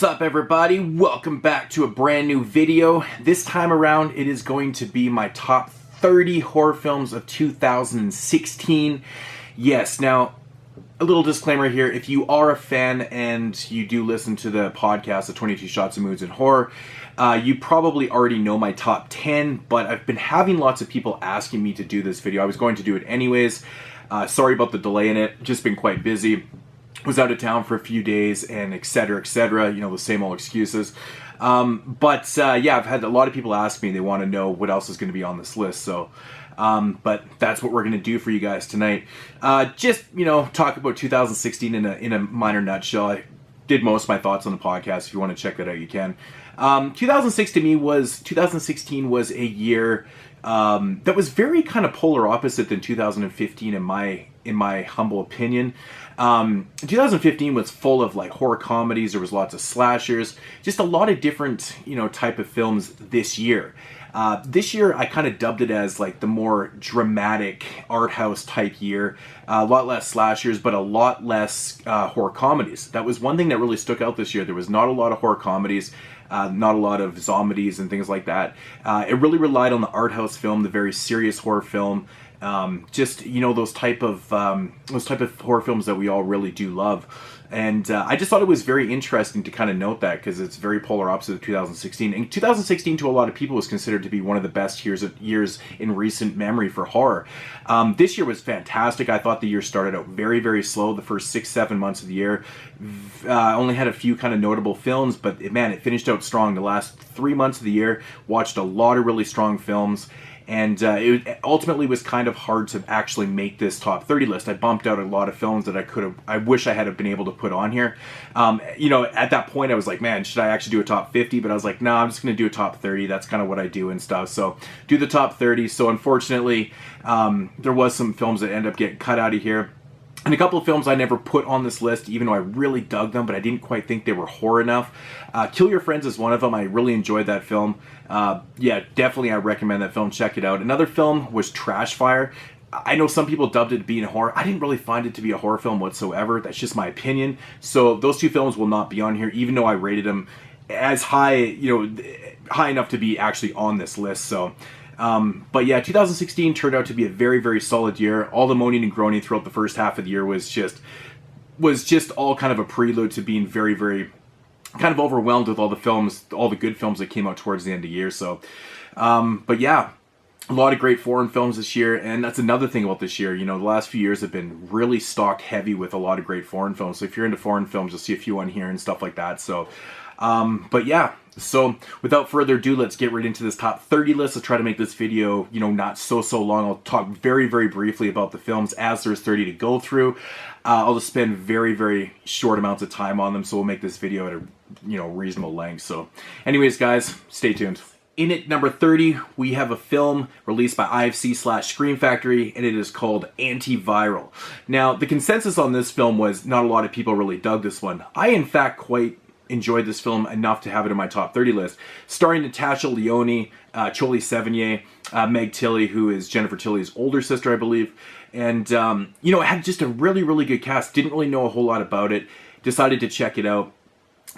What's up, everybody? Welcome back to a brand new video. This time around it is going to be my top 30 horror films of 2016. Yes, now a little disclaimer here, if you are a fan and you do listen to the podcast, the 22 Shots of Moods in Horror, you probably already know my top 10, but I've been having lots of people asking me to do this video. I was going to do it anyways. Sorry about the delay in it, just been quite busy. Was out of town for a few days and etc, you know, the same old excuses. Yeah, I've had a lot of people ask me, they want to know what else is going to be on this list, so but that's what we're going to do for you guys tonight. Just, you know, talk about 2016 in a minor nutshell. I did most of my thoughts on the podcast. If you want to check that out, you can. 2016 was a year that was very kind of polar opposite than 2015 in my humble opinion. 2015 was full of like horror comedies. There was lots of slashers, just a lot of different, you know, type of films this year. This year I kind of dubbed it as like the more dramatic art house type year. A lot less slashers, but a lot less horror comedies. That was one thing that really stuck out this year. There was not a lot of horror comedies. Not a lot of zombies and things like that. It really relied on the art house film, the very serious horror film. Just, you know, those type of horror films that we all really do love. And I just thought it was very interesting to kind of note that, because it's very polar opposite of 2016. And 2016 to a lot of people was considered to be one of the best years in recent memory for horror. This year was fantastic. I thought the year started out very, very slow. The first 6-7 months of the year only had a few kind of notable films, but man, it finished out strong. The last 3 months of the year, watched a lot of really strong films. And it ultimately was kind of hard to actually make this top 30 list. I bumped out a lot of films that I wish I had been able to put on here. You know, at that point I was like, man, should I actually do a top 50? But I was like, no, I'm just going to do a top 30. That's kind of what I do and stuff. So do the top 30. So unfortunately, there was some films that end up getting cut out of here. And a couple of films I never put on this list, even though I really dug them, but I didn't quite think they were horror enough. Kill Your Friends is one of them. I really enjoyed that film. Yeah, definitely I recommend that film. Check it out. Another film was Trash Fire. I know some people dubbed it being horror. I didn't really find it to be a horror film whatsoever. That's just my opinion. So those two films will not be on here, even though I rated them as high, you know, high enough to be actually on this list. So... but yeah, 2016 turned out to be a very, very solid year. All the moaning and groaning throughout the first half of the year was just all kind of a prelude to being very, very kind of overwhelmed with all the films, all the good films that came out towards the end of the year. So, but yeah, a lot of great foreign films this year. And that's another thing about this year. You know, the last few years have been really stock heavy with a lot of great foreign films. So if you're into foreign films, you'll see a few on here and stuff like that. So, but yeah. So without further ado, let's get right into this top 30 list. Let's try to make this video, you know, not so long. I'll talk very, very briefly about the films as there's 30 to go through. I'll just spend very, very short amounts of time on them, so we'll make this video at a, you know, reasonable length. So anyways, guys, stay tuned. In at number 30, we have a film released by IFC/Scream Factory, and it is called Antiviral. Now, the consensus on this film was not a lot of people really dug this one. I, in fact, quite enjoyed this film enough to have it in my top 30 list. Starring Natasha Lyonne, Choli Sevigny, Meg Tilly, who is Jennifer Tilly's older sister, I believe. And, you know, it had just a really, really good cast. Didn't really know a whole lot about it. Decided to check it out.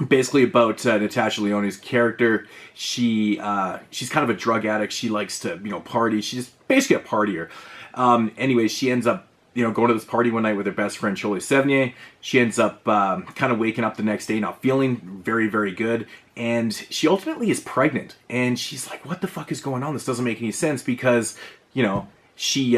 Basically about Natasha Lyonne's character. She's kind of a drug addict. She likes to, you know, party. She's basically a partier. Anyway, she ends up, you know, going to this party one night with her best friend, Choli Sevigny. She ends up kind of waking up the next day not feeling very, very good. And she ultimately is pregnant. And she's like, what the fuck is going on? This doesn't make any sense, because, you know, she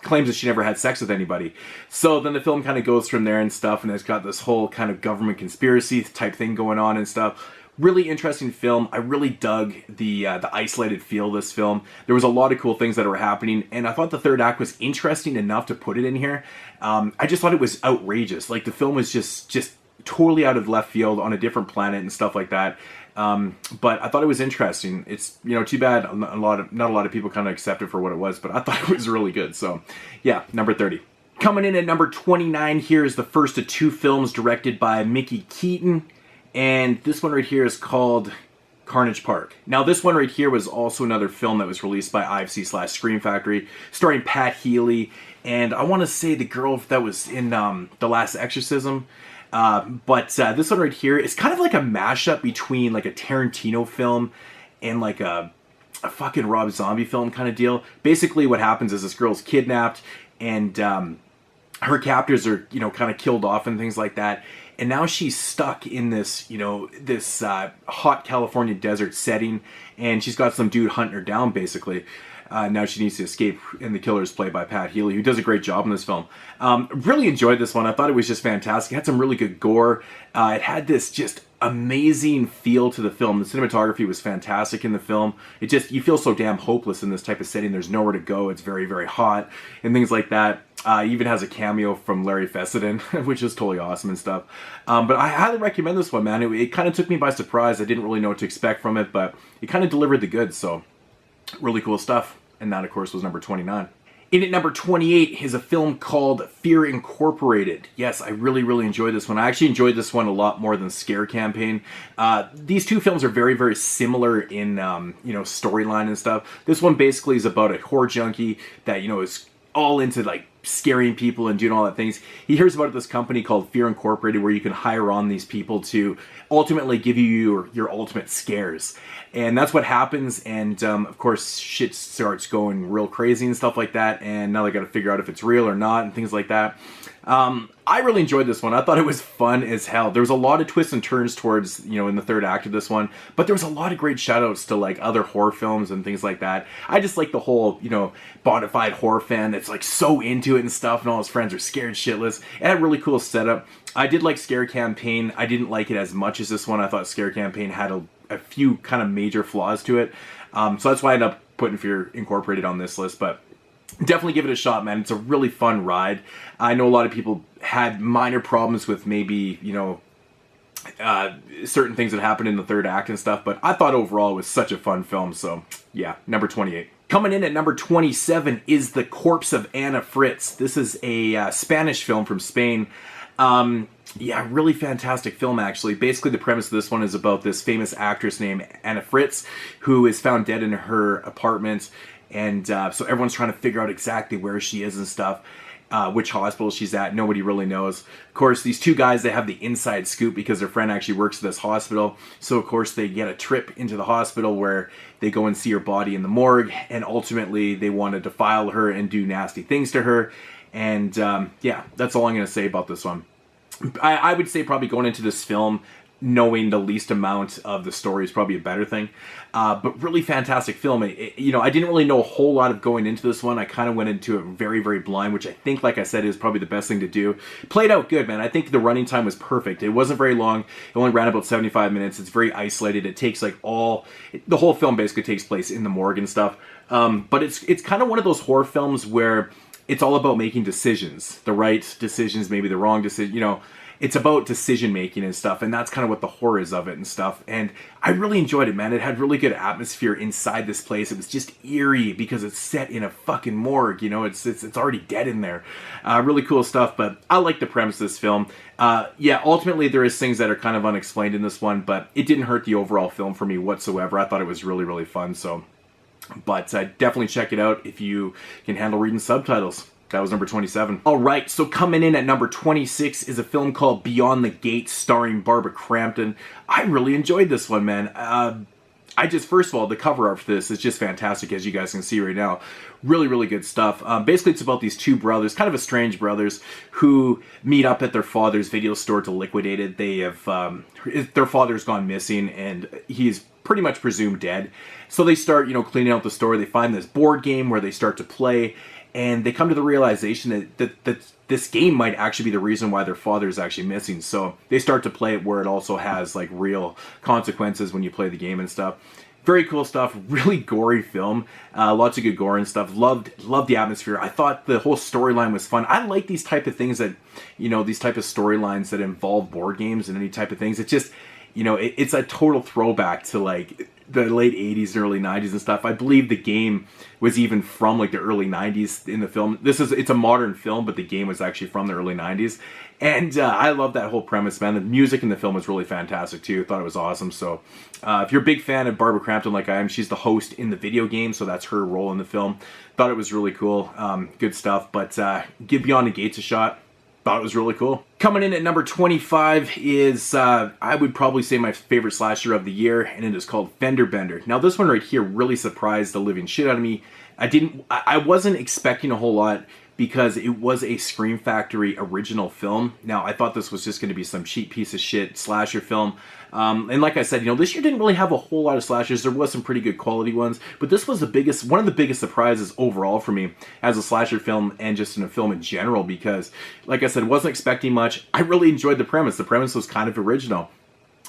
claims that she never had sex with anybody. So then the film kind of goes from there and stuff. And it's got this whole kind of government conspiracy type thing going on and stuff. Really interesting film. I really dug the isolated feel of this film. There was a lot of cool things that were happening, and I thought the third act was interesting enough to put it in here. I just thought it was outrageous. Like, the film was just totally out of left field, on a different planet and stuff like that. But I thought it was interesting. It's, you know, too bad not a lot of people kind of accept it for what it was, but I thought it was really good. So yeah, number 30. Coming in at number 29 here is the first of two films directed by Mickey Keaton. And this one right here is called Carnage Park. Now, this one right here was also another film that was released by IFC/Scream Factory, starring Pat Healy, and I want to say the girl that was in The Last Exorcism. But this one right here is kind of like a mashup between like a Tarantino film and like a fucking Rob Zombie film kind of deal. Basically what happens is this girl's kidnapped and her captors are, you know, kind of killed off and things like that. And now she's stuck in this, you know, this hot California desert setting, and she's got some dude hunting her down, basically. Now she needs to escape, and the killer is played by Pat Healy, who does a great job in this film. Really enjoyed this one. I thought it was just fantastic. It had some really good gore. It had this just amazing feel to the film. The cinematography was fantastic in the film. It just, you feel so damn hopeless in this type of setting. There's nowhere to go. It's very, very hot and things like that. Even has a cameo from Larry Fessenden, which is totally awesome and stuff. But I highly recommend this one, man. It kind of took me by surprise. I didn't really know what to expect from it, but it kind of delivered the goods. So really cool stuff. And that, of course, was number 29. In at number 28 is a film called Fear Incorporated. Yes, I really, really enjoyed this one. I actually enjoyed this one a lot more than Scare Campaign. These two films are very, very similar in, you know, storyline and stuff. This one basically is about a horror junkie that, you know, is all into, like, scaring people and doing all that things. He hears about this company called Fear Incorporated where you can hire on these people to ultimately give you your ultimate scares. And that's what happens, and of course shit starts going real crazy and stuff like that, and now they got to figure out if it's real or not and things like that. I really enjoyed this one. I thought it was fun as hell. There was a lot of twists and turns towards, you know, in the third act of this one, but there was a lot of great shout-outs to, like, other horror films and things like that. I just like the whole, you know, bona fide horror fan that's, like, so into it and stuff, and all his friends are scared shitless. It had a really cool setup. I did like Scare Campaign. I didn't like it as much as this one. I thought Scare Campaign had a few kind of major flaws to it. So that's why I ended up putting Fear Incorporated on this list, but definitely give it a shot, man. It's a really fun ride. I know a lot of people had minor problems with maybe, you know, certain things that happened in the third act and stuff, but I thought overall it was such a fun film, so yeah, number 28. Coming in at number 27 is The Corpse of Anna Fritz. This is a Spanish film from Spain. Yeah, really fantastic film, actually. Basically, the premise of this one is about this famous actress named Anna Fritz, who is found dead in her apartment, and so everyone's trying to figure out exactly where she is and stuff, which hospital she's at. Nobody really knows. Of course, these two guys, they have the inside scoop because their friend actually works at this hospital, so of course they get a trip into the hospital where they go and see her body in the morgue, and ultimately they want to defile her and do nasty things to her. And yeah, that's all I'm going to say about this one. I would say probably going into this film knowing the least amount of the story is probably a better thing. But really fantastic film. You know, I didn't really know a whole lot of going into this one. I kind of went into it very, very blind, which I think, like I said, is probably the best thing to do. Played out good, man. I think the running time was perfect. It wasn't very long. It only ran about 75 minutes. It's very isolated. It takes like the whole film basically takes place in the morgue and stuff. But it's kind of one of those horror films where it's all about making decisions, the right decisions, maybe the wrong decision, you know, it's about decision making and stuff, and that's kind of what the horror is of it and stuff. And I really enjoyed it, man. It had really good atmosphere inside this place. It was just eerie because it's set in a fucking morgue, you know, it's already dead in there. Really cool stuff, but I like the premise of this film. Yeah, ultimately there is things that are kind of unexplained in this one, but it didn't hurt the overall film for me whatsoever. I thought it was really, really fun, so. But definitely check it out if you can handle reading subtitles. That was number 27. Alright, so coming in at number 26 is a film called Beyond the Gates, starring Barbara Crampton. I really enjoyed this one, man. First of all, the cover art for this is just fantastic, as you guys can see right now. Really, really good stuff. Basically, it's about these two brothers, kind of estranged brothers, who meet up at their father's video store to liquidate it. They have, their father's gone missing, and he's pretty much presumed dead. So they start, you know, cleaning out the store. They find this board game where they start to play, and they come to the realization that this game might actually be the reason why their father is actually missing. So they start to play it where it also has like real consequences when you play the game and stuff. Very cool stuff. Really gory film. Lots of good gore and stuff. Loved the atmosphere. I thought the whole storyline was fun. I like these type of things that, you know, these type of storylines that involve board games and any type of things. It's just, you know, it's a total throwback to like the late 80s and early 90s and stuff. I believe the game was even from like the early 90s in the film. It's a modern film, but the game was actually from the early 90s. And I love that whole premise, man. The music in the film was really fantastic too. Thought it was awesome. So if you're a big fan of Barbara Crampton like I am, she's the host in the video game, so that's her role in the film. Thought it was really cool. Good stuff. But give Beyond the Gates a shot. thought it was really cool. Coming in at number 25 is, I would probably say my favorite slasher of the year, and it is called Fender Bender. Now this one right here really surprised the living shit out of me. I wasn't expecting a whole lot because it was a Scream Factory original film. Now I thought this was just going to be some cheap piece of shit slasher film. And like I said, you know, this year didn't really have a whole lot of slashers. There was some pretty good quality ones, but this was one of the biggest surprises overall for me as a slasher film and just in a film in general, because like I said, wasn't expecting much. I really enjoyed the premise. The premise was kind of original.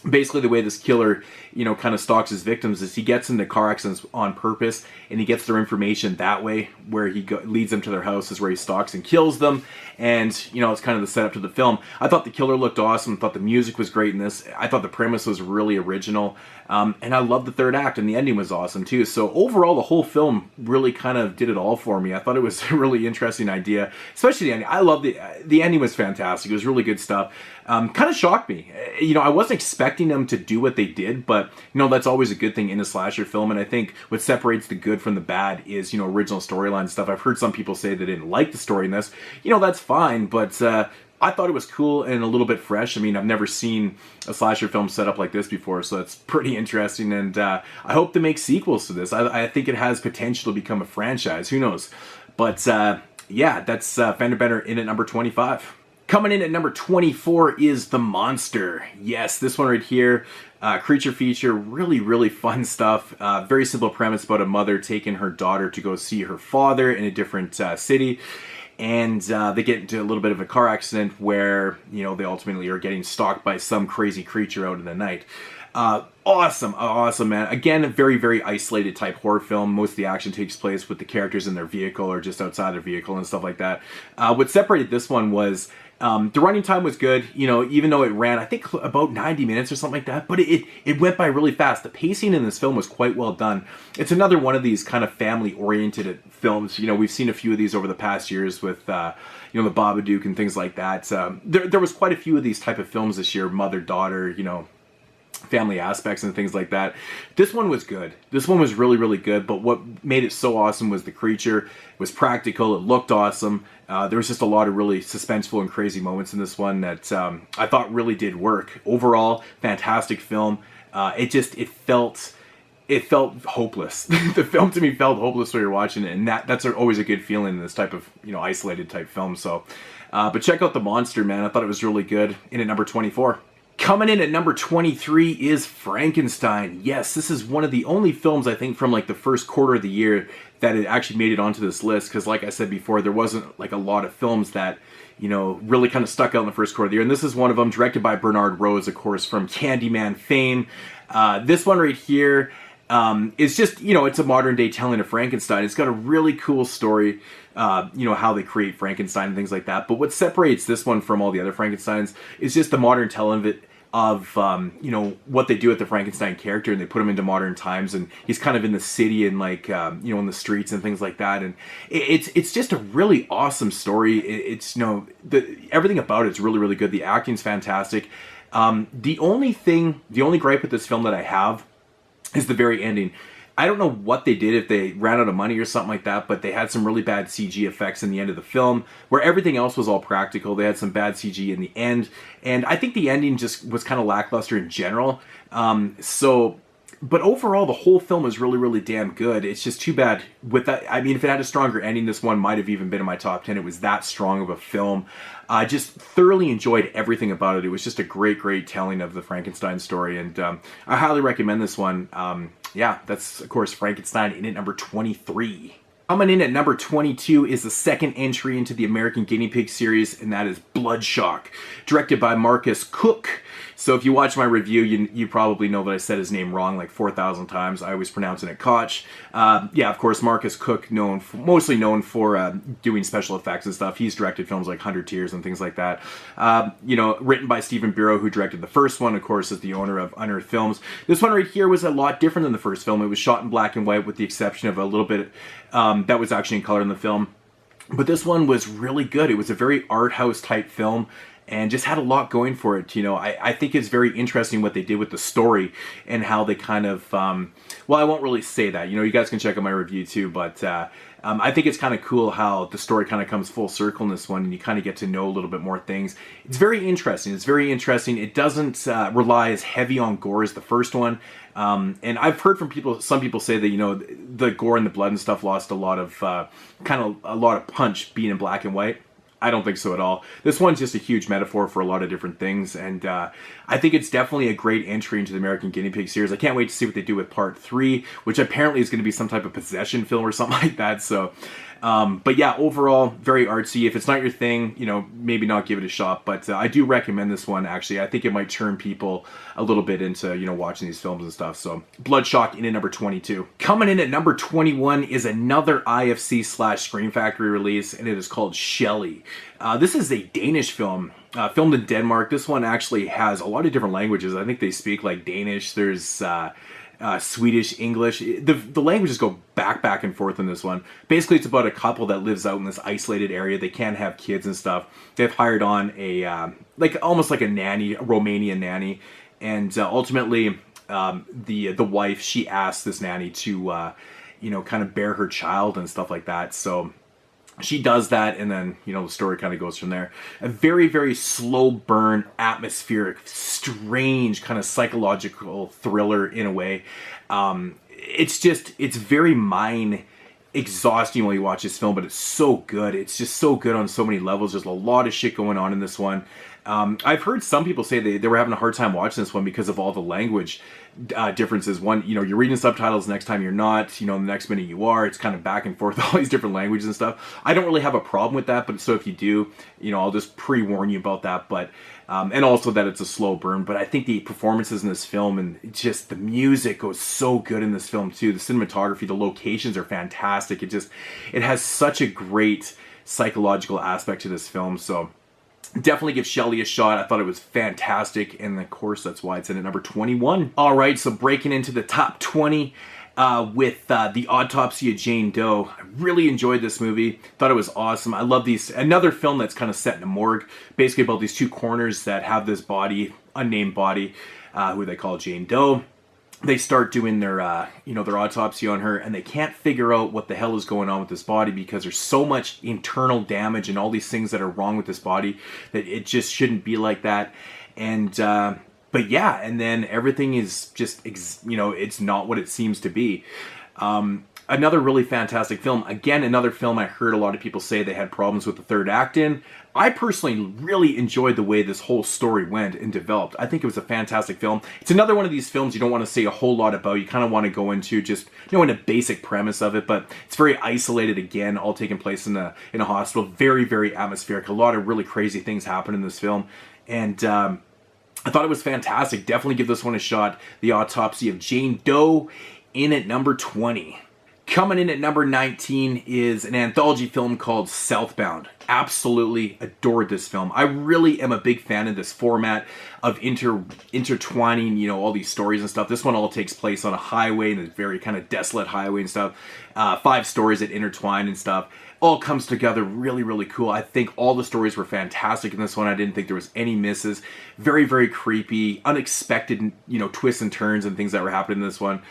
Basically, the way this killer, you know, kind of stalks his victims is he gets into car accidents on purpose, and he gets their information that way, where he leads them to their houses where he stalks and kills them. And, you know, it's kind of the setup to the film. I thought the killer looked awesome. I thought the music was great in this. I thought the premise was really original. And I loved the third act, and the ending was awesome too. So overall, the whole film really kind of did it all for me. I thought it was a really interesting idea, especially the ending. I loved the ending was fantastic. It was really good stuff. Kind of shocked me. You know, I wasn't expecting them to do what they did, but, you know, that's always a good thing in a slasher film. And I think what separates the good from the bad is, you know, original storyline stuff. I've heard some people say they didn't like the story in this. You know, that's fine, but I thought it was cool and a little bit fresh. I mean, I've never seen a slasher film set up like this before, so it's pretty interesting, and I hope to make sequels to this. I think it has potential to become a franchise. Who knows? But yeah, that's Fender Bender in at number 25. Coming in at number 24 is The Monster. Yes, this one right here, creature feature, really, really fun stuff. Very simple premise about a mother taking her daughter to go see her father in a different city. And they get into a little bit of a car accident where, you know, they ultimately are getting stalked by some crazy creature out in the night. Awesome, man. Again, a very, very isolated type horror film. Most of the action takes place with the characters in their vehicle or just outside their vehicle and stuff like that. What separated this one was the running time was good, you know, even though it ran, I think, about 90 minutes or something like that, but it went by really fast. The pacing in this film was quite well done. It's another one of these kind of family-oriented films. You know, we've seen a few of these over the past years with, you know, the Babadook and things like that. There was quite a few of these type of films this year, mother-daughter, you know, family aspects and things like that. This one was good. This one was really, really good, but what made it so awesome was the creature. It was practical. It looked awesome. There was just a lot of really suspenseful and crazy moments in this one that I thought really did work. Overall, fantastic film. It felt hopeless. The film to me felt hopeless when you're watching it, and that's always a good feeling in this type of, you know, isolated type film. So, but check out The Monster, man. I thought it was really good. In at number 24. Coming in at number 23 is Frankenstein. Yes, this is one of the only films, I think, from like the first quarter of the year that it actually made it onto this list. Because like I said before, there wasn't like a lot of films that, you know, really kind of stuck out in the first quarter of the year. And this is one of them, directed by Bernard Rose, of course, from Candyman fame. This one right here is just, you know, it's a modern day telling of Frankenstein. It's got a really cool story. You know, how they create Frankenstein and things like that. But what separates this one from all the other Frankensteins is just the modern telling of it, you know, what they do with the Frankenstein character, and they put him into modern times, and he's kind of in the city and like, you know, in the streets and things like that. And it's just a really awesome story. It's, you know, everything about it's really, really good. The acting's fantastic. The only gripe with this film that I have is the very ending. I don't know what they did, if they ran out of money or something like that, but they had some really bad CG effects in the end of the film, where everything else was all practical. They had some bad CG in the end, and I think the ending just was kind of lackluster in general. But overall, the whole film is really, really damn good. It's just too bad with that. I mean, if it had a stronger ending, this one might have even been in my top 10. It was that strong of a film. I just thoroughly enjoyed everything about it. It was just a great, great telling of the Frankenstein story, and I highly recommend this one. Yeah, that's, of course, Frankenstein in at number 23. Coming in at number 22 is the second entry into the American Guinea Pig series, and that is Bloodshock, directed by Marcus Cook. So if you watch my review, you probably know that I said his name wrong like 4,000 times. I always pronounce it Koch. Yeah, of course, Marcus Cook, mostly known for doing special effects and stuff. He's directed films like 100 Tears and things like that. You know, written by Stephen Bureau, who directed the first one, of course, is the owner of Unearthed Films. This one right here was a lot different than the first film. It was shot in black and white with the exception of a little bit that was actually in color in the film. But this one was really good. It was a very art house type film. and just had a lot going for it. You know, I think it's very interesting what they did with the story and how they kind of, well, I won't really say that. You know, you guys can check out my review too, but I think it's kind of cool how the story kind of comes full circle in this one, and you kind of get to know a little bit more things. It's very interesting. It's very interesting. It doesn't rely as heavy on gore as the first one. And I've heard from people, some people say that, you know, the gore and the blood and stuff lost a lot of, a lot of punch being in black and white. I don't think so at all. This one's just a huge metaphor for a lot of different things, and I think it's definitely a great entry into the American Guinea Pig series. I can't wait to see what they do with part 3, which apparently is going to be some type of possession film or something like that. So, but yeah, overall, very artsy. If it's not your thing, you know, maybe not give it a shot, but I do recommend this one, actually. I think it might turn people a little bit into, you know, watching these films and stuff. So, Bloodshock in at number 22. Coming in at number 21 is another IFC/Scream Factory release, and it is called Shelly. This is a Danish film, filmed in Denmark. This one actually has a lot of different languages. I think they speak like Danish. There's Swedish, English. The languages go back and forth in this one. Basically, it's about a couple that lives out in this isolated area. They can't have kids and stuff. They've hired on a almost like a nanny, a Romanian nanny, and ultimately the wife, she asks this nanny to you know, kind of bear her child and stuff like that. So she does that, and then, you know, the story kind of goes from there. A very, very slow burn, atmospheric, strange, kind of psychological thriller in a way. It's very mind exhausting while you watch this film, but it's so good. It's just so good on so many levels. There's a lot of shit going on in this one. I've heard some people say they were having a hard time watching this one because of all the language differences. One, you know, you're reading subtitles, next time you're not, you know, the next minute you are. It's kind of back and forth, all these different languages and stuff. I don't really have a problem with that, but so if you do, you know, I'll just pre-warn you about that. But and also that it's a slow burn. But I think the performances in this film and just the music goes so good in this film too. The cinematography, the locations are fantastic. It has such a great psychological aspect to this film. So definitely give Shelly a shot. I thought it was fantastic, and of course that's why it's in at number 21. Alright, so breaking into the top 20 with The Autopsy of Jane Doe. I really enjoyed this movie. Thought it was awesome. I love these. Another film that's kind of set in a morgue, basically about these two corners that have this body, unnamed body, who they call Jane Doe. They start doing their, their autopsy on her, and they can't figure out what the hell is going on with this body because there's so much internal damage and all these things that are wrong with this body that it just shouldn't be like that. And, but yeah, and then everything is just, it's not what it seems to be. Another really fantastic film. Again, another film I heard a lot of people say they had problems with the third act in. I personally really enjoyed the way this whole story went and developed. I think it was a fantastic film. It's another one of these films you don't want to say a whole lot about. You kind of want to go into just, in a basic premise of it, but it's very isolated again, all taking place in a hospital. Very, very atmospheric. A lot of really crazy things happen in this film. And I thought it was fantastic. Definitely give this one a shot. The Autopsy of Jane Doe in at number 20. Coming in at number 19 is an anthology film called Southbound. Absolutely adored this film. I really am a big fan of this format of intertwining, all these stories and stuff. This one all takes place on a highway, and a very kind of desolate highway and stuff. 5 stories that intertwine and stuff. All comes together really, really cool. I think all the stories were fantastic in this one. I didn't think there was any misses. Very, very creepy, unexpected, twists and turns and things that were happening in this one.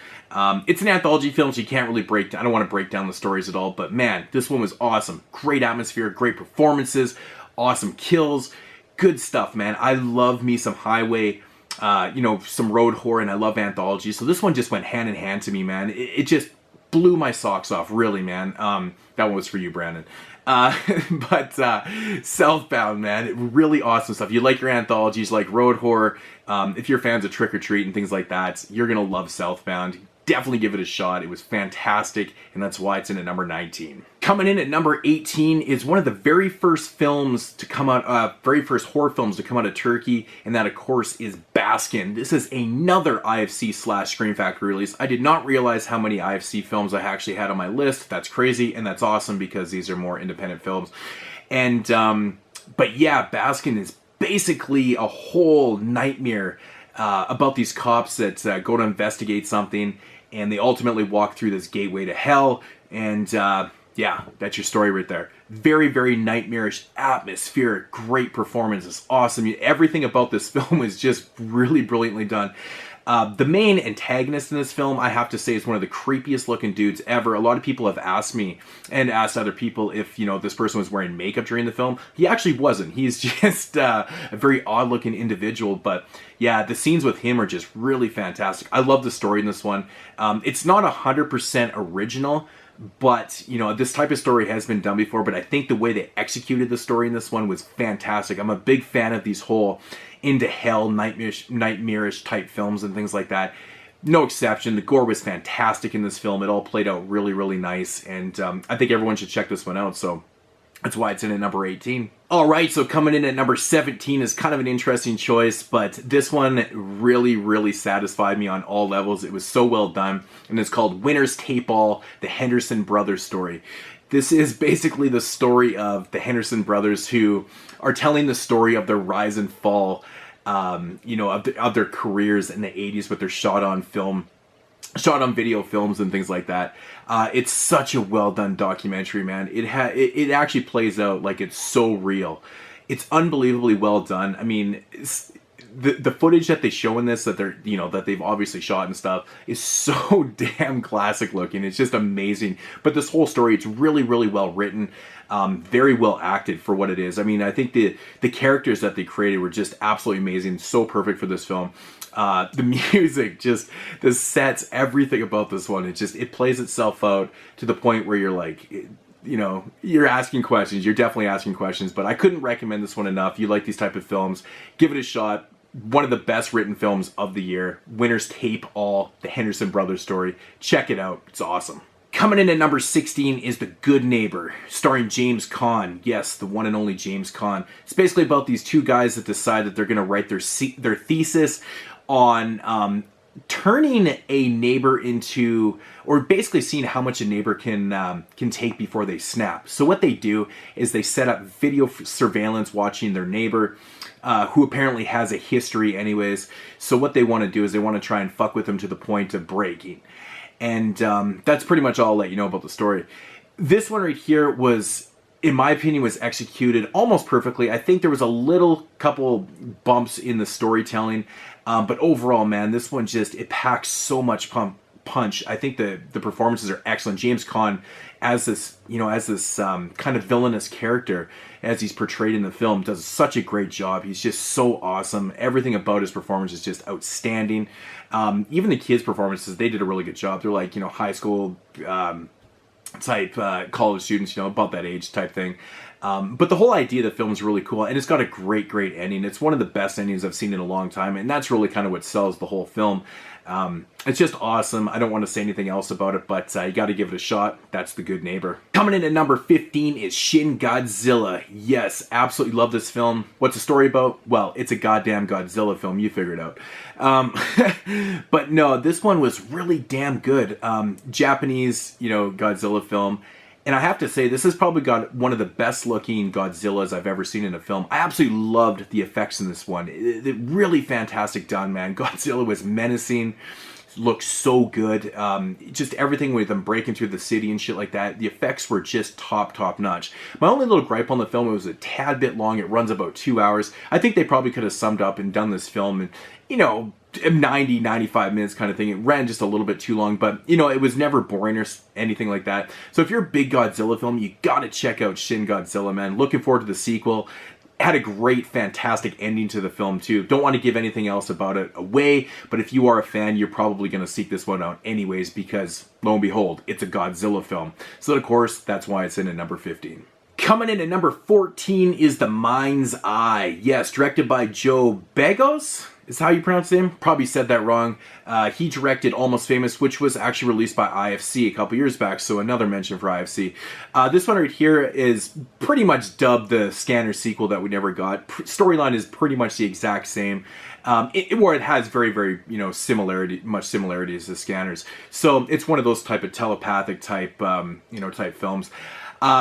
It's an anthology film, so you can't really I don't want to break down the stories at all, but man, this one was awesome. Great atmosphere, great performances, awesome kills, good stuff, man. I love me some highway, some road horror, and I love anthology, so this one just went hand in hand to me, man. It just blew my socks off, really, man. That one was for you, Brandon. But Southbound, man, really awesome stuff. You like your anthologies, like road horror, if you're fans of Trick or Treat and things like that, you're gonna love Southbound. Definitely give it a shot. It was fantastic, and that's why it's in at number 19. Coming in at number 18 is one of the very first films to come out, very first horror films to come out of Turkey, and that, of course, is Baskin. This is another IFC/Scream Factory release. I did not realize how many IFC films I actually had on my list. That's crazy, and that's awesome because these are more independent films. And, but yeah, Baskin is basically a whole nightmare about these cops that go to investigate something, and they ultimately walk through this gateway to hell, and Yeah, that's your story right there. Very, very nightmarish, atmospheric, great performances, awesome. Everything about this film is just really brilliantly done. The main antagonist in this film, I have to say, is one of the creepiest looking dudes ever. A lot of people have asked me and asked other people if, you know, this person was wearing makeup during the film. He actually wasn't. He's just a very odd looking individual. But yeah, the scenes with him are just really fantastic. I love the story in this one. It's not 100% original, but, you know, this type of story has been done before, but I think the way they executed the story in this one was fantastic. I'm a big fan of these whole into hell, nightmarish type films and things like that. No exception. The gore was fantastic in this film. It all played out really, really nice, and I think everyone should check this one out, so that's why it's in at number 18. Alright, so coming in at number 17 is kind of an interesting choice, but this one really, really satisfied me on all levels. It was so well done, and it's called Winners Take All, the Henderson Brothers story. This is basically the story of the Henderson brothers who are telling the story of their rise and fall, you know, of their careers in the 80s with their shot on video films and things like that. It's such a well done documentary, man. It actually plays out like it's so real. It's unbelievably well done. I mean, the footage that they show in this, that they're, you know, that they've obviously shot and stuff, is so damn classic looking. It's just amazing. But this whole story, it's really, really well written. Very well acted for what it is. I mean, I think the characters that they created were just absolutely amazing. So perfect for this film. The music, just the sets, everything about this one, it plays itself out to the point where you're like, you know, you're asking questions. You're definitely asking questions, but I couldn't recommend this one enough. You like these type of films, give it a shot. One of the best written films of the year. Winners Take All, the Henderson Brothers story. Check it out. It's awesome. Coming in at number 16 is The Good Neighbor, starring James Caan. Yes, the one and only James Caan. It's basically about these two guys that decide that they're going to write their thesis on turning a neighbor into, or basically seeing how much a neighbor can take before they snap. So what they do is they set up video surveillance watching their neighbor, who apparently has a history anyways. So what they want to do is they want to try and fuck with him to the point of breaking. And that's pretty much all I'll let you know about the story. This one right here was, in my opinion, was executed almost perfectly. I think there was a little couple bumps in the storytelling. But overall, man, this one it packs so much punch. I think the performances are excellent. James Caan as this, you know, as this kind of villainous character, as he's portrayed in the film, does such a great job. He's just so awesome. Everything about his performance is just outstanding. Even the kids' performances, they did a really good job. They're like, you know, high school type college students, you know, about that age type thing. But the whole idea of the film is really cool, and it's got a great, great ending. It's one of the best endings I've seen in a long time, and that's really kind of what sells the whole film. It's just awesome. I don't want to say anything else about it, but you got to give it a shot. That's The Good Neighbor. Coming in at number 15 is Shin Godzilla. Yes, absolutely love this film. What's the story about? Well, it's a goddamn Godzilla film. You figured it out. But no, this one was really damn good. Japanese, you know, Godzilla film. And I have to say, this has probably got one of the best looking Godzillas I've ever seen in a film. I absolutely loved the effects in this one. It really fantastic done, man. Godzilla was menacing, looked so good. Just everything with them breaking through the city and shit like that. The effects were just top notch. My only little gripe on the film, it was a tad bit long. It runs about 2 hours. I think they probably could have summed up and done this film in, you know, 90, 95 minutes kind of thing. It ran just a little bit too long, but, you know, it was never boring or anything like that. So if you're a big Godzilla film, you gotta check out Shin Godzilla, man. Looking forward to the sequel. Had a great, fantastic ending to the film, too. Don't want to give anything else about it away, but if you are a fan, you're probably going to seek this one out anyways, because, lo and behold, it's a Godzilla film. So, of course, that's why it's in at number 15. Coming in at number 14 is The Mind's Eye. Yes, directed by Joe Begos. Is how you pronounce him? Probably said that wrong. He directed Almost Famous, which was actually released by IFC a couple years back, so another mention for IFC. This one right here is pretty much dubbed the Scanner sequel that we never got. Storyline is pretty much the exact same. It has very, very, you know, much similarities to Scanners. So it's one of those type of telepathic type, you know, type films.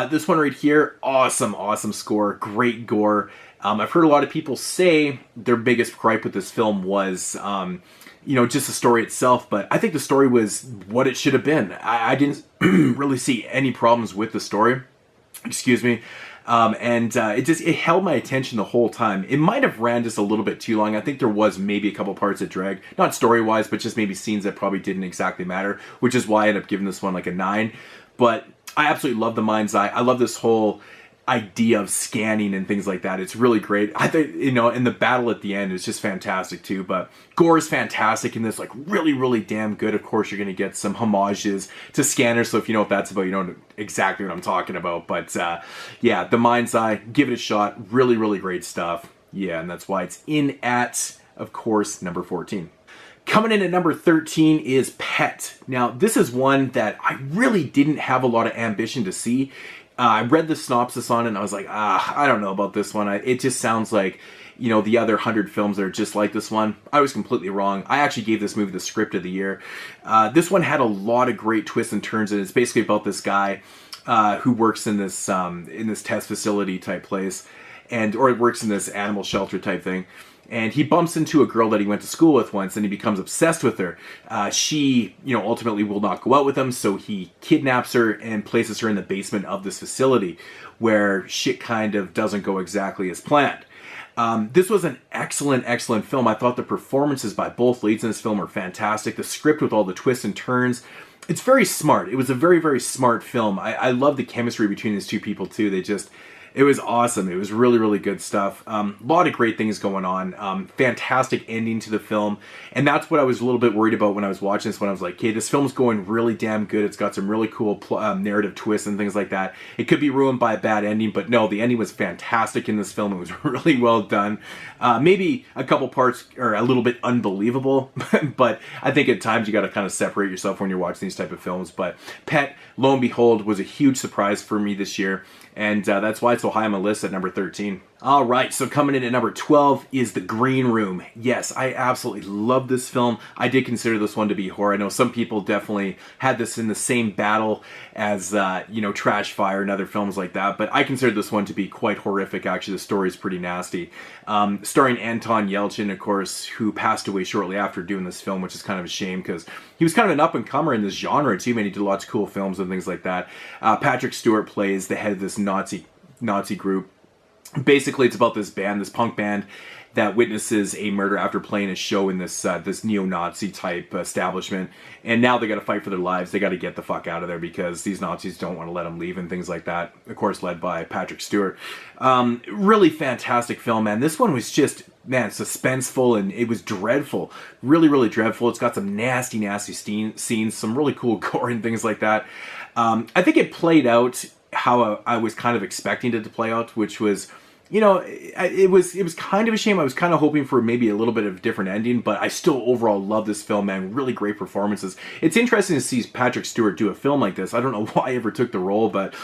This one right here, awesome score, great gore. I've heard a lot of people say their biggest gripe with this film was, you know, just the story itself, but I think the story was what it should have been. I didn't really see any problems with the story. Excuse me. It held my attention the whole time. It might have ran just a little bit too long. I think there was maybe a couple parts that dragged, not story-wise, but just maybe scenes that probably didn't exactly matter, which is why I ended up giving this one like a 9. But I absolutely love the mind's eye. I love this whole idea of scanning and things like that. It's really great. I think, you know, and the battle at the end is just fantastic too, but gore is fantastic in this, like really, really damn good. Of course, you're going to get some homages to Scanners, so if you know what that's about, you know exactly what I'm talking about. But yeah, The Mind's Eye, give it a shot. Really, really great stuff. Yeah, and that's why it's in at, of course, number 14. Coming in at number 13 is Pet. Now, this is one that I really didn't have a lot of ambition to see. I read the synopsis on it and I was like, I don't know about this one. It just sounds like, you know, the other 100 films that are just like this one. I was completely wrong. I actually gave this movie the script of the year. This one had a lot of great twists and turns, and it's basically about this guy who works in this test facility type place, or works in this animal shelter type thing. And he bumps into a girl that he went to school with once, and he becomes obsessed with her. She, you know, ultimately will not go out with him, so he kidnaps her and places her in the basement of this facility, where shit kind of doesn't go exactly as planned. This was an excellent, excellent film. I thought the performances by both leads in this film were fantastic. The script with all the twists and turns, it's very smart. It was a very, very smart film. I love the chemistry between these two people too. It was awesome. It was really, really good stuff. A lot of great things going on. Fantastic ending to the film. And that's what I was a little bit worried about when I was watching this, when I was like, okay, this film's going really damn good. It's got some really cool narrative twists and things like that. It could be ruined by a bad ending, but no, the ending was fantastic in this film. It was really well done. Maybe a couple parts are a little bit unbelievable, but I think at times you got to kind of separate yourself when you're watching these type of films. But Pet, lo and behold, was a huge surprise for me this year. And that's why it's so high on my list at number 13. All right, so coming in at number 12 is The Green Room. Yes, I absolutely love this film. I did consider this one to be horror. I know some people definitely had this in the same battle as, you know, Trash Fire and other films like that, but I considered this one to be quite horrific. Actually, the story is pretty nasty. Starring Anton Yelchin, of course, who passed away shortly after doing this film, which is kind of a shame because he was kind of an up-and-comer in this genre, too, man. He did lots of cool films and things like that. Patrick Stewart plays the head of this Nazi group. Basically, it's about this band, this punk band, that witnesses a murder after playing a show in this this neo-Nazi type establishment, and now they got to fight for their lives. They got to get the fuck out of there because these Nazis don't want to let them leave and things like that. Of course, led by Patrick Stewart. Really fantastic film, man. This one was just, man, suspenseful, and it was dreadful. Really, really dreadful. It's got some nasty, nasty scenes, some really cool gore and things like that. I think it played out how I was kind of expecting it to play out, which was, you know, it was kind of a shame. I was kind of hoping for maybe a little bit of a different ending, but I still overall love this film, man. Really great performances. It's interesting to see Patrick Stewart do a film like this. I don't know why he ever took the role, but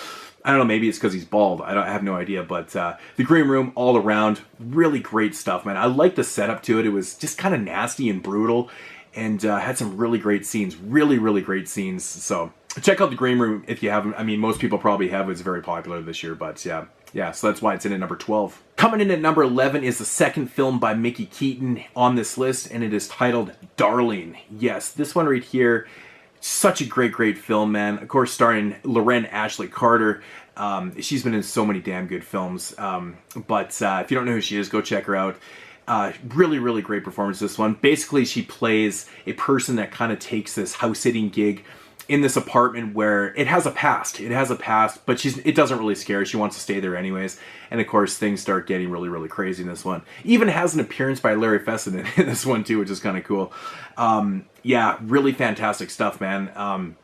I don't know, maybe it's because he's bald. I have no idea, but The Green Room, all around, really great stuff, man. I like the setup to it. It was just kind of nasty and brutal, and had some really great scenes. Really, really great scenes. So check out The Green Room if you haven't. I mean, most people probably have. It's very popular this year, but yeah, so that's why it's in at number 12. Coming in at number 11 is the second film by Mickey Keaton on this list, and it is titled Darling. Yes, this one right here, such a great, great film, man. Of course, starring Lauren Ashley Carter. She's been in so many damn good films, but if you don't know who she is, go check her out. Really, really great performance, this one. Basically, she plays a person that kind of takes this house-sitting gig in this apartment where it has a past. It has a past, but it doesn't really scare her. She wants to stay there anyways. And of course, things start getting really, really crazy in this one. Even has an appearance by Larry Fessenden in this one too, which is kind of cool. Yeah, really fantastic stuff, man.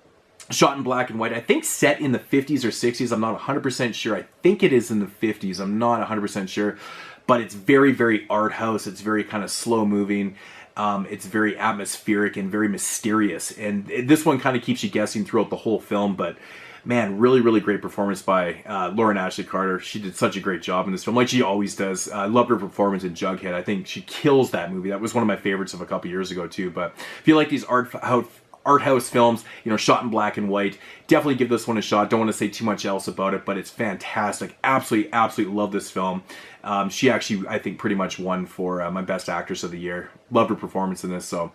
Shot in black and white. I think set in the 50s or 60s. I'm not 100% sure. I think it is in the 50s. I'm not 100% sure. But it's very, very art house. It's very kind of slow moving. It's very atmospheric and very mysterious. And this one kind of keeps you guessing throughout the whole film. But man, really, really great performance by Lauren Ashley Carter. She did such a great job in this film, like she always does. I loved her performance in Jughead. I think she kills that movie. That was one of my favorites of a couple years ago too. But if you like these art art house films, you know, shot in black and white. Definitely give this one a shot. Don't want to say too much else about it, but it's fantastic. Absolutely, absolutely love this film. She actually, I think, pretty much won for my Best Actress of the Year. Loved her performance in this. So,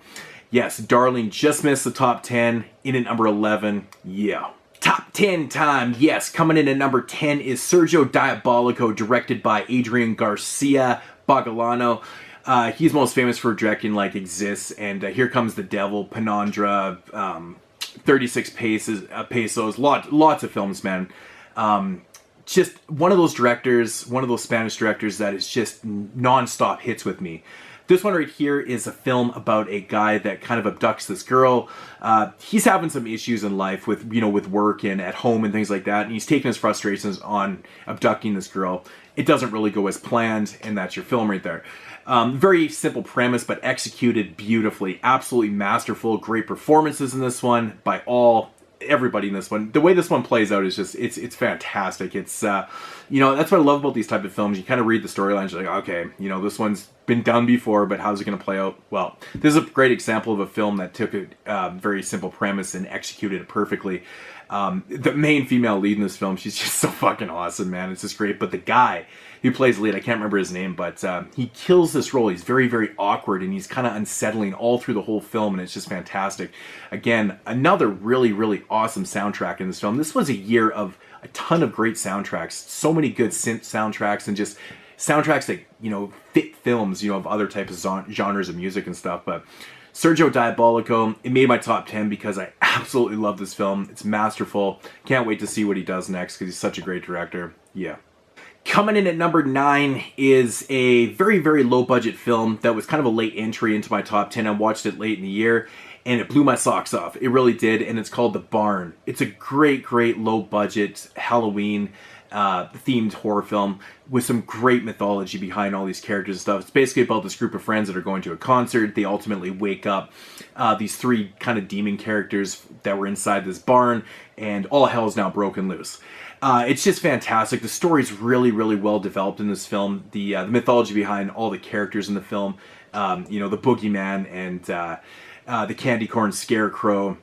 yes, Darling just missed the top 10, in at number 11. Yeah. Top 10 time. Yes, coming in at number 10 is Sergio Diabolico, directed by Adrian Garcia Bagalano. He's most famous for directing like Exists and Here Comes the Devil, Penandra, 36 Pesos, lots of films, man. Just one of those directors, one of those Spanish directors that is just non-stop hits with me. This one right here is a film about a guy that kind of abducts this girl. He's having some issues in life with, you know, with work and at home and things like that. And he's taking his frustrations on abducting this girl. It doesn't really go as planned, and that's your film right there. Very simple premise, but executed beautifully. Absolutely masterful. Great performances in this one by everybody in this one. The way this one plays out is just, it's fantastic. It's, you know, that's what I love about these type of films. You kind of read the storylines, you're like, okay, you know, this one's been done before, but how's it going to play out? Well, this is a great example of a film that took a very simple premise and executed it perfectly. The main female lead in this film, she's just so fucking awesome, man. It's just great. But the guy who plays the lead, I can't remember his name, but he kills this role. He's very, very awkward, and he's kind of unsettling all through the whole film, and it's just fantastic. Again, another really, really awesome soundtrack in this film. This was a year of a ton of great soundtracks. So many good synth soundtracks, and just soundtracks that, you know, fit films, you know, of other types of genres of music and stuff. But Sergio Diabolico, it made my top 10 because I absolutely love this film. It's masterful. Can't wait to see what he does next because he's such a great director. Yeah. Coming in at number 9 is a very, very low-budget film that was kind of a late entry into my top 10. I watched it late in the year, and it blew my socks off. It really did, and it's called The Barn. It's a great, great low-budget Halloween themed horror film with some great mythology behind all these characters and stuff. It's basically about this group of friends that are going to a concert. They ultimately wake up these 3 kind of demon characters that were inside this barn, and all hell is now broken loose. It's just fantastic. The story's really, really well developed in this film. The mythology behind all the characters in the film, you know, the boogeyman and the candy corn scarecrow,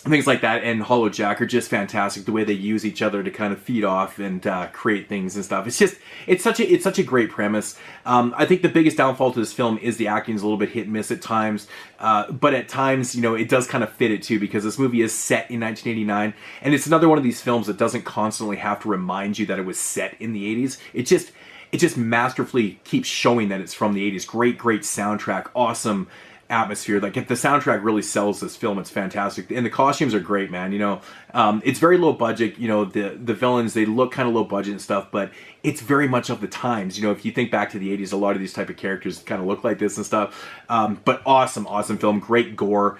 things like that, and Hollow Jack are just fantastic. The way they use each other to kind of feed off and create things and stuff. It's such a great premise. I think the biggest downfall to this film is the acting is a little bit hit and miss at times, but at times, you know, it does kind of fit it too, because this movie is set in 1989, and it's another one of these films that doesn't constantly have to remind you that it was set in the 80s. It just masterfully keeps showing that it's from the 80s. Great soundtrack, awesome atmosphere. Like, if the soundtrack really sells this film, it's fantastic, and the costumes are great, man. You know, it's very low budget. You know, the villains, they look kind of low budget and stuff, but it's very much of the times. You know, if you think back to the 80s, a lot of these type of characters kind of look like this and stuff. But awesome film, great gore,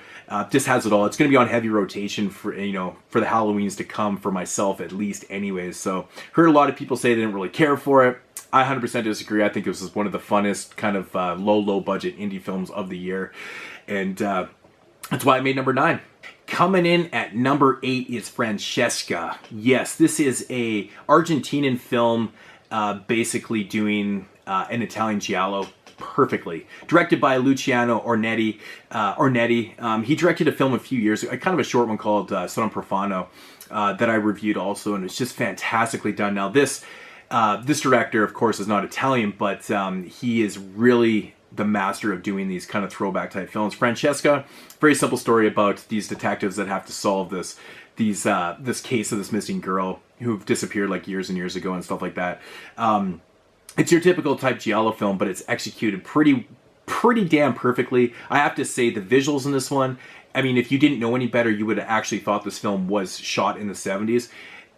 just has it all. It's going to be on heavy rotation for, you know, for the Halloweens to come, for myself at least anyways. So heard a lot of people say they didn't really care for it. I 100% disagree. I think this is one of the funnest kind of low budget indie films of the year. And that's why I made number 9. Coming in at number 8 is Francesca. Yes, this is a Argentinian film basically doing an Italian giallo perfectly. Directed by Luciano Ornetti. He directed a film a few years ago, kind of a short one called Son Profano that I reviewed also, and it's just fantastically done. Now this director, of course, is not Italian, but he is really the master of doing these kind of throwback type films. Francesca, very simple story about these detectives that have to solve this case of this missing girl who've disappeared like years and years ago and stuff like that. It's your typical type giallo film, but it's executed pretty damn perfectly. I have to say, the visuals in this one, I mean, if you didn't know any better, you would have actually thought this film was shot in the 70s.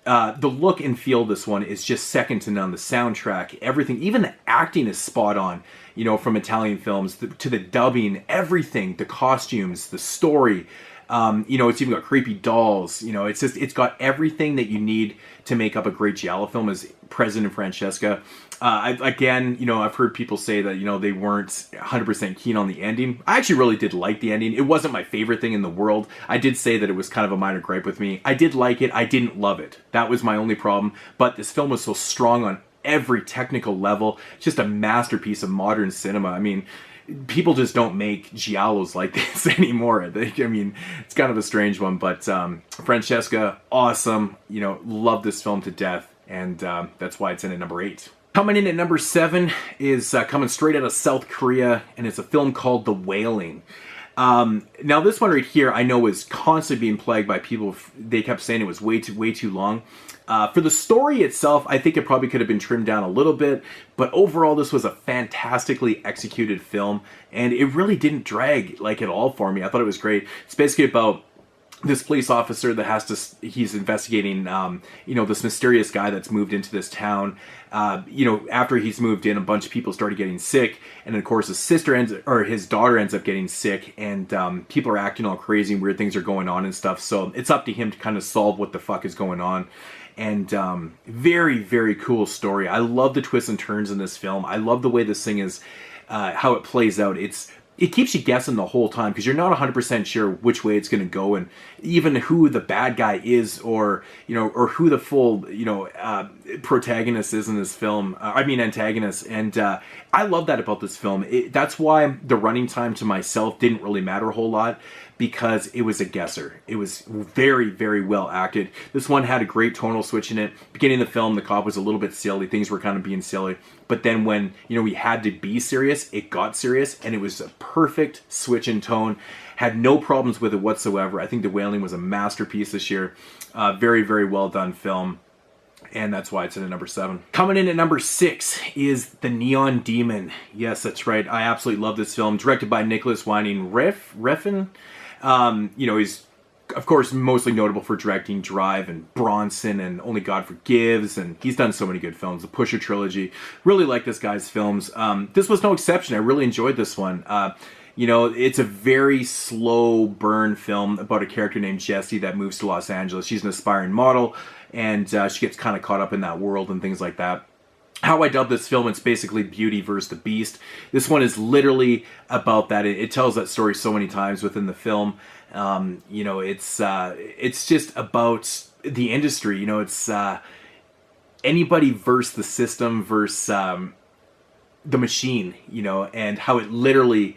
The look and feel of this one is just second to none. The soundtrack, everything, even the acting is spot on, you know, from Italian films to the dubbing, everything, the costumes, the story, you know, it's even got creepy dolls, you know, it's got everything that you need to make up a great giallo film is present in Francesca. Again, you know, I've heard people say that, you know, they weren't 100% keen on the ending. I actually really did like the ending. It wasn't my favorite thing in the world. I did say that it was kind of a minor gripe with me. I did like it. I didn't love it. That was my only problem. But this film was so strong on every technical level. It's just a masterpiece of modern cinema. I mean, people just don't make giallos like this anymore. I mean, it's kind of a strange one, but Francesca, awesome. You know, love this film to death, and that's why it's in at number 8. Coming in at number 7 is coming straight out of South Korea, and it's a film called The Wailing. Now this one right here, I know was constantly being plagued by people. They kept saying it was way too long. For the story itself, I think it probably could have been trimmed down a little bit, but overall this was a fantastically executed film, and it really didn't drag like at all for me. I thought it was great. It's basically about this police officer that has to, he's investigating, you know, this mysterious guy that's moved into this town. You know, after he's moved in, a bunch of people started getting sick, and of course his daughter ends up getting sick, and people are acting all crazy and weird things are going on and stuff. So it's up to him to kind of solve what the fuck is going on. And very cool story. I love the twists and turns in this film. I love the way this thing is, how it plays out. It keeps you guessing the whole time because you're not 100% sure which way it's going to go, and even who the bad guy is, or you know, or who the full, you know, protagonist is in this film. I mean antagonist, and I love that about this film. That's why the running time to myself didn't really matter a whole lot, because it was a guesser. It was very well acted. This one had a great tonal switch in it. Beginning of the film, the cop was a little bit silly. Things were kind of being silly. But then when, you know, we had to be serious, it got serious, and it was a perfect switch in tone. Had no problems with it whatsoever. I think The Wailing was a masterpiece this year. Very well done film. And that's why it's in at number 7. Coming in at number 6 is The Neon Demon. Yes, that's right. I absolutely love this film. Directed by Nicholas Winding Refn. You know, he's, of course, mostly notable for directing Drive and Bronson and Only God Forgives, and he's done so many good films. The Pusher trilogy. Really like this guy's films. This was no exception. I really enjoyed this one. You know, it's a very slow burn film about a character named Jessie that moves to Los Angeles. She's an aspiring model, and she gets kind of caught up in that world and things like that. How I dub this film, it's basically Beauty versus the Beast. This one is literally about that. It tells that story so many times within the film. You know, it's just about the industry. You know, it's anybody versus the system versus the machine. You know, and how it literally,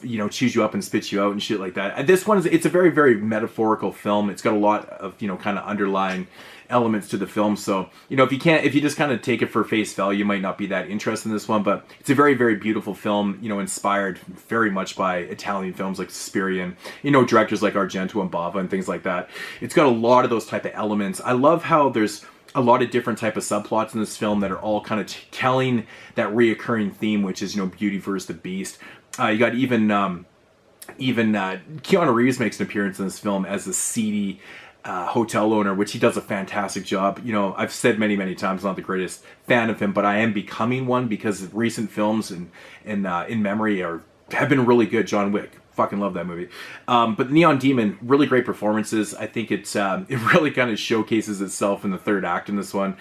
you know, chews you up and spits you out and shit like that. This one it's a very metaphorical film. It's got a lot of, you know, kind of underlying elements to the film. So, you know, if you just kind of take it for face value, you might not be that interested in this one, but it's a very beautiful film, you know, inspired very much by Italian films like Suspiria, and, you know, directors like Argento and Bava and things like that. It's got a lot of those type of elements. I love how there's a lot of different type of subplots in this film that are all kind of telling that reoccurring theme, which is, you know, Beauty versus the Beast. You got even Keanu Reeves makes an appearance in this film as a seedy hotel owner, which he does a fantastic job. You know, I've said many times, I'm not the greatest fan of him, but I am becoming one because recent films and in memory have been really good. John Wick, fucking love that movie. But Neon Demon, really great performances. I think it really kind of showcases itself in the third act in this one.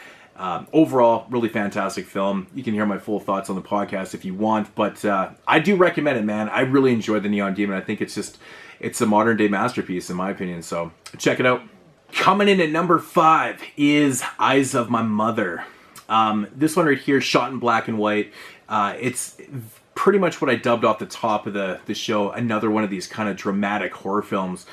Overall, really fantastic film. You can hear my full thoughts on the podcast if you want, but I do recommend it, man. I really enjoyed The Neon Demon. I think it's a modern day masterpiece in my opinion, so check it out. Coming in at number 5 is Eyes of My Mother. This one right here, shot in black and white. It's pretty much what I dubbed off the top of the show, another one of these kind of dramatic horror films.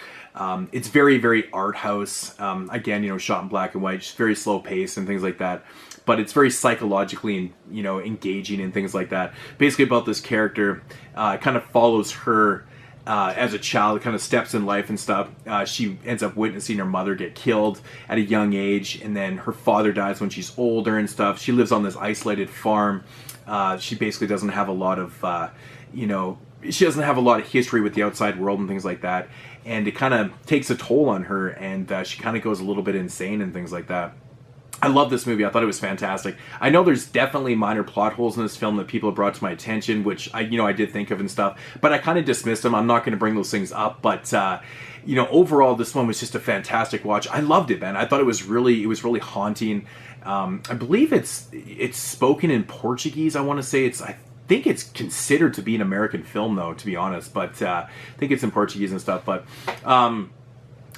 It's very art house. Again, you know, shot in black and white, just very slow pace and things like that. But it's very psychologically, you know, engaging and things like that. Basically about this character, kind of follows her as a child, kind of steps in life and stuff. She ends up witnessing her mother get killed at a young age, and then her father dies when she's older and stuff. She lives on this isolated farm. She basically doesn't have a lot of, you know, she doesn't have a lot of history with the outside world and things like that. And it kind of takes a toll on her, and she kind of goes a little bit insane and things like that. I love this movie. I thought it was fantastic. I know there's definitely minor plot holes in this film that people have brought to my attention, which I did think of and stuff, but I kind of dismissed them. I'm not going to bring those things up, but you know, overall, this one was just a fantastic watch. I loved it, man. I thought it was really haunting. I believe it's spoken in Portuguese. I want to say I think it's considered to be an American film, though, to be honest, but I think it's in Portuguese and stuff. But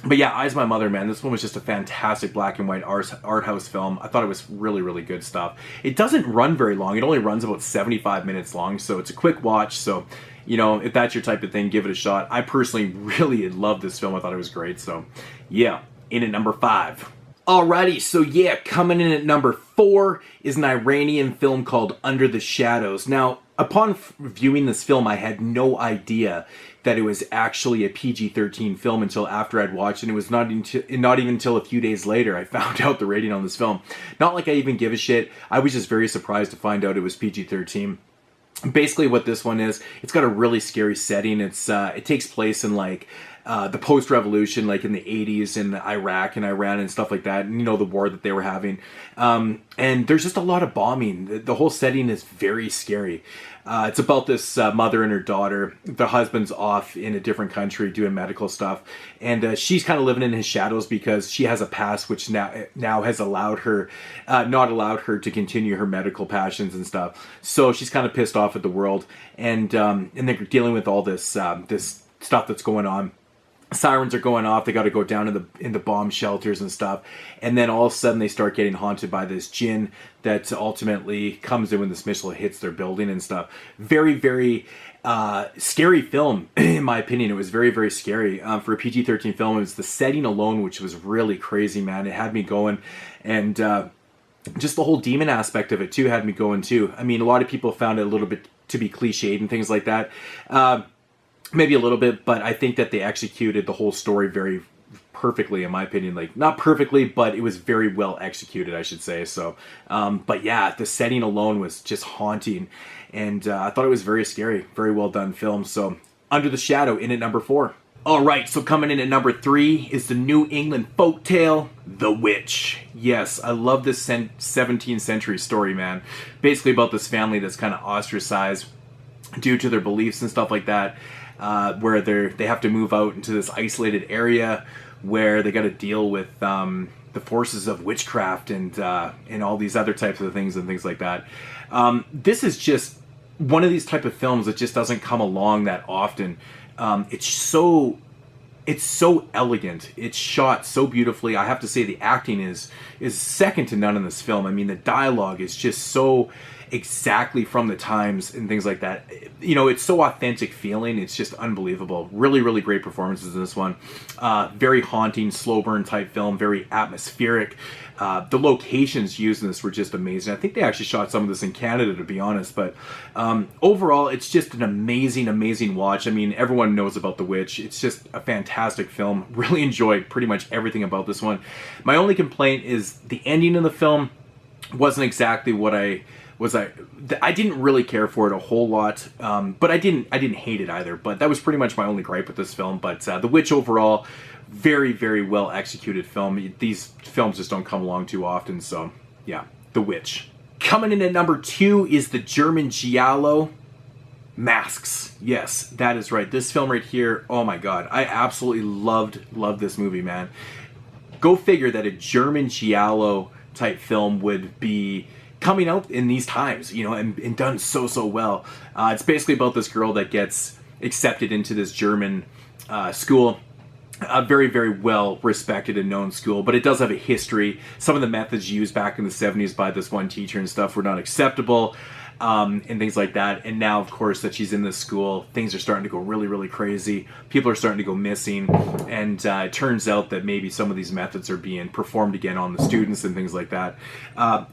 But yeah, Eyes of My Mother, man, this one was just a fantastic black and white art house film. I thought it was really, really good stuff. It doesn't run very long. It only runs about 75 minutes long, so it's a quick watch. So, you know, if that's your type of thing, give it a shot. I personally really loved this film. I thought it was great. So, yeah, in at number 5. Alrighty, so yeah, coming in at number 4 is an Iranian film called Under the Shadows. Now, upon viewing this film, I had no idea that it was actually a PG-13 film until after I'd watched it. And it was not even until a few days later I found out the rating on this film. Not like I even give a shit. I was just very surprised to find out it was PG-13. Basically what this one is, it's got a really scary setting. It takes place in like the post-revolution, like in the 80s in Iraq and Iran and stuff like that, and you know, the war that they were having. And there's just a lot of bombing. The whole setting is very scary. It's about this mother and her daughter. The husband's off in a different country doing medical stuff, and she's kind of living in his shadows because she has a past which now has allowed her, not allowed her to continue her medical passions and stuff. So she's kind of pissed off at the world, and they're dealing with all this this stuff that's going on. Sirens are going off. They got to go down in the bomb shelters and stuff, and then all of a sudden they start getting haunted by this djinn that ultimately comes in when this missile hits their building and stuff. Very, very scary film, in my opinion. It was very, very scary for a PG-13 film. It was the setting alone, which was really crazy, man. It had me going, and just the whole demon aspect of it too had me going too. I mean, a lot of people found it a little bit to be cliched and things like that. Maybe a little bit, but I think that they executed the whole story very perfectly, in my opinion. Like, not perfectly, but it was very well executed, I should say. So, but yeah, the setting alone was just haunting, and I thought it was very scary. Very well done film. So, Under the Shadow in at number 4. Alright, so coming in at number 3 is the New England folktale, The Witch. Yes, I love this 17th century story, man. Basically about this family that's kind of ostracized due to their beliefs and stuff like that. Where they have to move out into this isolated area where they got to deal with the forces of witchcraft and all these other types of things and things like that. This is just one of these type of films that just doesn't come along that often. It's so elegant. It's shot so beautifully. I have to say the acting is second to none in this film. I mean, the dialogue is just so exactly from the times and things like that. You know, it's so authentic feeling. It's just unbelievable. Really, really great performances in this one. Very haunting, slow burn type film. Very atmospheric. The locations used in this were just amazing. I think they actually shot some of this in Canada, to be honest. But overall, it's just an amazing, amazing watch. I mean, everyone knows about The Witch. It's just a fantastic film. Really enjoyed pretty much everything about this one. My only complaint is the ending of the film wasn't exactly what I didn't really care for it a whole lot, but I didn't hate it either. But that was pretty much my only gripe with this film. But The Witch overall, very, very well executed film. These films just don't come along too often. So yeah, The Witch. Coming in at number 2 is the German giallo Masks. Yes, that is right. This film right here, oh my god, I absolutely loved this movie, man. Go figure that a German giallo type film would be coming out in these times, you know, and done so well. It's basically about this girl that gets accepted into this German school, a very, very well respected and known school, but it does have a history. Some of the methods used back in the 70s by this one teacher and stuff were not acceptable, and things like that. And now, of course, that she's in this school, things are starting to go really, really crazy. People are starting to go missing, and it turns out that maybe some of these methods are being performed again on the students and things like that.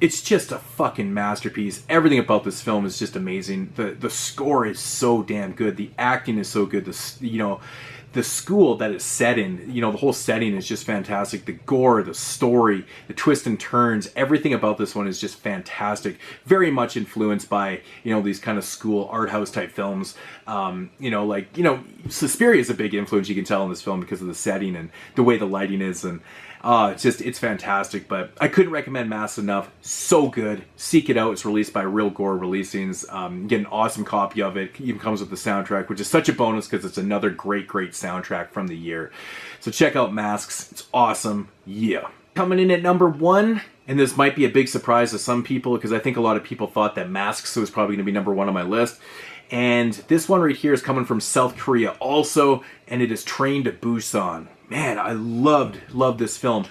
It's just a fucking masterpiece. Everything about this film is just amazing. The score is so damn good. The acting is so good. The school that it's set in, you know, the whole setting is just fantastic. The gore, the story, the twists and turns, everything about this one is just fantastic. Very much influenced by, you know, these kind of school art house type films. Suspiria is a big influence, you can tell, in this film because of the setting and the way the lighting is, and it's fantastic. But I couldn't recommend Masks enough. So good. Seek it out. It's released by Real Gore Releasings. Get an awesome copy of it. Even comes with the soundtrack, which is such a bonus because it's another great soundtrack from the year. So check out Masks. It's awesome. Yeah. Coming in at number 1, and this might be a big surprise to some people because I think a lot of people thought that Masks was probably going to be number 1 on my list. And this one right here is coming from South Korea also, and it is Train to Busan. man, I loved this film.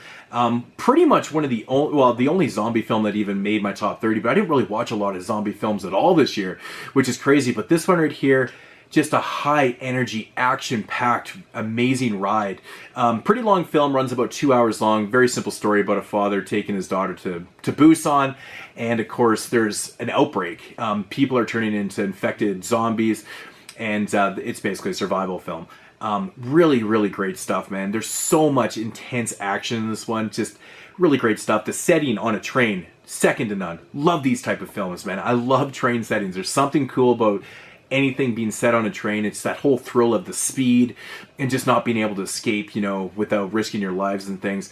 Pretty much one of the only, well, the only zombie film that even made my top 30, but I didn't really watch a lot of zombie films at all this year, which is crazy. But this one right here, just a high energy, action-packed, amazing ride. Pretty long film, runs about 2 hours long. Very simple story about a father taking his daughter to Busan. And of course, there's an outbreak. People are turning into infected zombies. And it's basically a survival film. Really great stuff, man. There's so much intense action in this one. Just really great stuff. The setting on a train, second to none. Love these type of films, man. I love train settings. There's something cool about anything being set on a train. It's that whole thrill of the speed and just not being able to escape, you know, without risking your lives and things.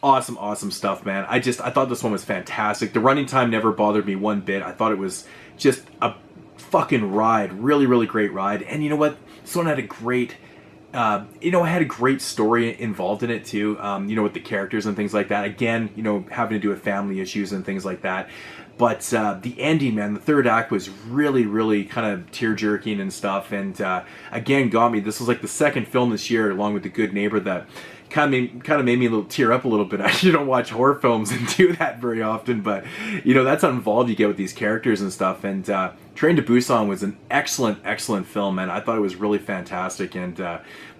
Awesome stuff, man. I thought this one was fantastic. The running time never bothered me one bit. I thought it was just a fucking ride. Really great ride. And you know what? This one had a great, you know, it had a great story involved in it too, you know, with the characters and things like that. Again, you know, having to do with family issues and things like that. But the ending, man, the third act was really kind of tear-jerking and stuff. And again, got me. This was like the second film this year, along with The Good Neighbor, that kind of made me tear up a little bit. I actually don't watch horror films and do that very often, but you know, that's how involved you get with these characters and stuff. And Train to Busan was an excellent film, man. I thought it was really fantastic, and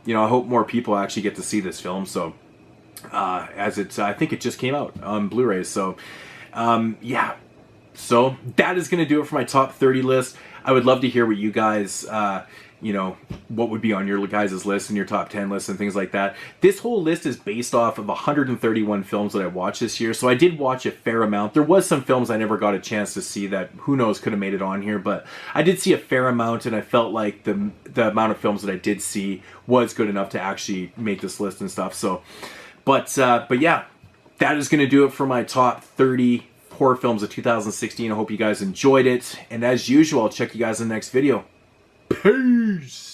you know, I hope more people actually get to see this film. So as it's, I think it just came out on Blu-ray. So yeah. So that is going to do it for my top 30 list. I would love to hear what you guys, you know, what would be on your guys' list and your top 10 lists and things like that. This whole list is based off of 131 films that I watched this year. So I did watch a fair amount. There was some films I never got a chance to see that, who knows, could have made it on here. But I did see a fair amount, and I felt like the amount of films that I did see was good enough to actually make this list and stuff. So, but yeah, that is going to do it for my top 30 horror films of 2016. I hope you guys enjoyed it, and as usual, I'll check you guys in the next video. Peace!